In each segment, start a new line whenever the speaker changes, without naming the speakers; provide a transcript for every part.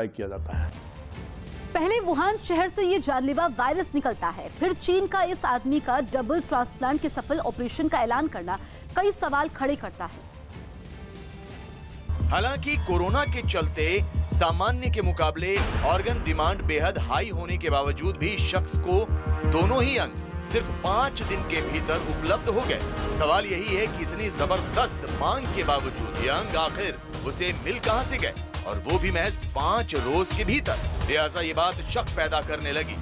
किया जाता है।
पहले वुहान शहर से ये जानलेवा वायरस निकलता है, फिर चीन का इस आदमी का डबल ट्रांसप्लांट के सफल ऑपरेशन का ऐलान करना कई सवाल खड़े करता है।
हालांकि कोरोना के चलते सामान्य के मुकाबले ऑर्गन डिमांड बेहद हाई होने के बावजूद भी शख्स को दोनों ही अंग सिर्फ 5 दिन के भीतर उपलब्ध हो गए। सवाल यही है कि इतनी जबरदस्त मांग के बावजूद ये अंग आखिर उसे मिल कहां से गए, और वो भी महज 5 रोज के भीतर। लिहाजा ये बात शक पैदा करने लगी।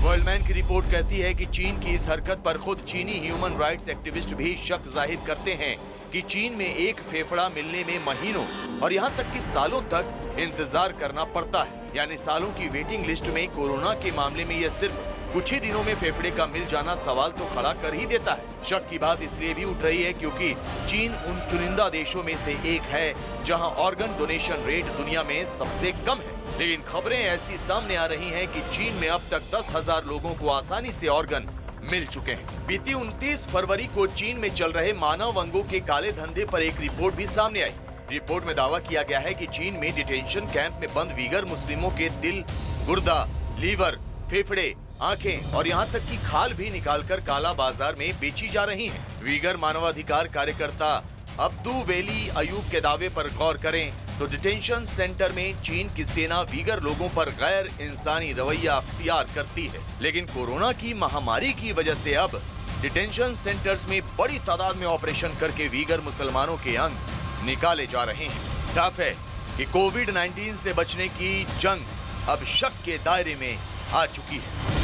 वर्ल्ड मैन की रिपोर्ट कहती है कि चीन की इस हरकत पर खुद चीनी ह्यूमन राइट्स एक्टिविस्ट भी शक जाहिर करते हैं कि चीन में एक फेफड़ा मिलने में महीनों और यहाँ तक कि सालों तक इंतजार करना पड़ता है। यानी सालों की वेटिंग लिस्ट में कोरोना के मामले में यह सिर्फ कुछ ही दिनों में फेफड़े का मिल जाना सवाल तो खड़ा कर ही देता है। शक की बात इसलिए भी उठ रही है क्योंकि चीन उन चुनिंदा देशों में से एक है जहां ऑर्गन डोनेशन रेट दुनिया में सबसे कम है। लेकिन खबरें ऐसी सामने आ रही हैं कि चीन में अब तक 10,000 लोगों को आसानी से ऑर्गन मिल चुके हैं। बीती 29 फरवरी को चीन में चल रहे मानव अंगों के काले धंधे पर एक रिपोर्ट भी सामने आई। रिपोर्ट में दावा किया गया है कि चीन में डिटेंशन कैंप में बंद वीगर मुस्लिमों के दिल, गुर्दा, लीवर, फेफड़े, आंखें और यहाँ तक कि खाल भी निकालकर काला बाजार में बेची जा रही हैं। वीगर मानवाधिकार कार्यकर्ता अब्दू वेली अयूब के दावे पर गौर करें तो डिटेंशन सेंटर में चीन की सेना वीगर लोगों पर गैर इंसानी रवैया अख्तियार करती है। लेकिन कोरोना की महामारी की वजह से अब डिटेंशन सेंटर्स में बड़ी तादाद में ऑपरेशन करके वीगर मुसलमानों के अंग निकाले जा रहे हैं। साफ है कि कोविड-19 से बचने की जंग अब शक के दायरे में आ चुकी है।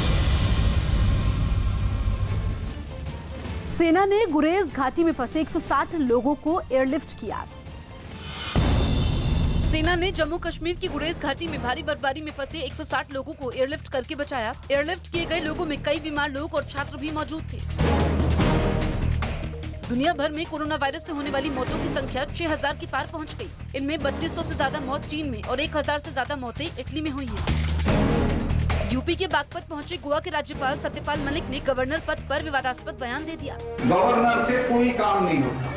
सेना ने गुरेज घाटी में फंसे 160 लोगों को एयरलिफ्ट किया।
सेना ने जम्मू कश्मीर की गुरेज घाटी में भारी बर्फबारी में फंसे 160 लोगों को एयरलिफ्ट करके बचाया। एयरलिफ्ट किए गए लोगों में कई बीमार लोग और छात्र भी मौजूद थे। दुनिया भर में कोरोना वायरस से होने वाली मौतों की संख्या 6,000 की पार पहुंच गई। इनमें 3200 से ज्यादा मौत चीन में और 1,000 से ज्यादा मौतें इटली में हुई हैं। यूपी के बागपत पहुंचे गोवा के राज्यपाल सत्यपाल मलिक ने गवर्नर पद पर विवादास्पद बयान दे दिया।
गवर्नर से कोई काम नहीं होता।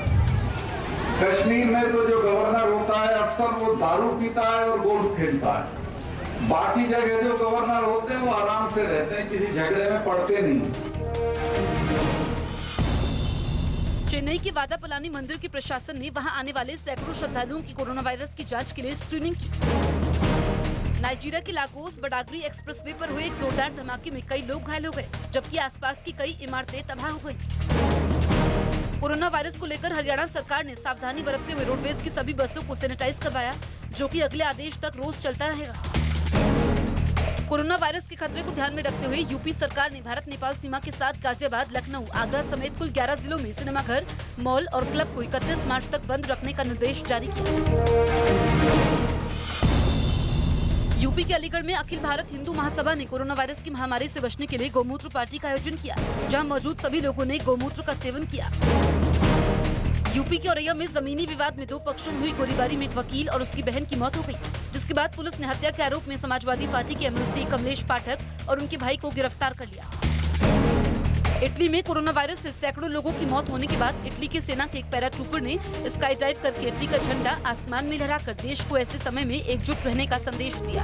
कश्मीर में तो जो गवर्नर होता है अक्सर वो दारू पीता है और गोल्फ खेलता है। बाकी जगह जो गवर्नर होते हैं वो आराम से रहते हैं, किसी झगड़े में पड़ते नहीं।
चेन्नई के वादापलानी मंदिर के प्रशासन ने वहां आने वाले सैकड़ों श्रद्धालुओं की कोरोना वायरस की जांच के लिए स्क्रीनिंग की। नाइजीरिया के लागोस बडागरी एक्सप्रेसवे पर हुए एक जोरदार धमाके में कई लोग घायल हो गए, जबकि आसपास की कई इमारतें तबाह हो गईं। कोरोना वायरस को लेकर हरियाणा सरकार ने सावधानी बरतते हुए रोडवेज की सभी बसों को सैनिटाइज करवाया, जो कि अगले आदेश तक रोज चलता रहेगा। कोरोना वायरस के खतरे को ध्यान में रखते हुए यूपी सरकार ने भारत नेपाल सीमा के साथ गाजियाबाद, लखनऊ, आगरा समेत कुल 11 जिलों में सिनेमाघर, मॉल और क्लब को 31 मार्च तक बंद रखने का निर्देश जारी किया। यूपी के अलीगढ़ में अखिल भारत हिंदू महासभा ने कोरोना वायरस की महामारी से बचने के लिए गौमूत्र पार्टी का आयोजन किया, जहां मौजूद सभी लोगों ने गौमूत्र का सेवन किया। यूपी के औरैया में जमीनी विवाद में 2 पक्षों में हुई गोलीबारी में एक वकील और उसकी बहन की मौत हो गई, जिसके बाद पुलिस ने हत्या के आरोप में समाजवादी पार्टी के एमएलसी कमलेश पाठक और उनके भाई को गिरफ्तार कर लिया। इटली में कोरोना वायरस से सैकड़ों लोगों की मौत होने के बाद इटली की सेना के एक पैराट्रूपर ने स्काई डाइव करके इटली का झंडा आसमान में लहराकर देश को ऐसे समय में एकजुट रहने का संदेश दिया।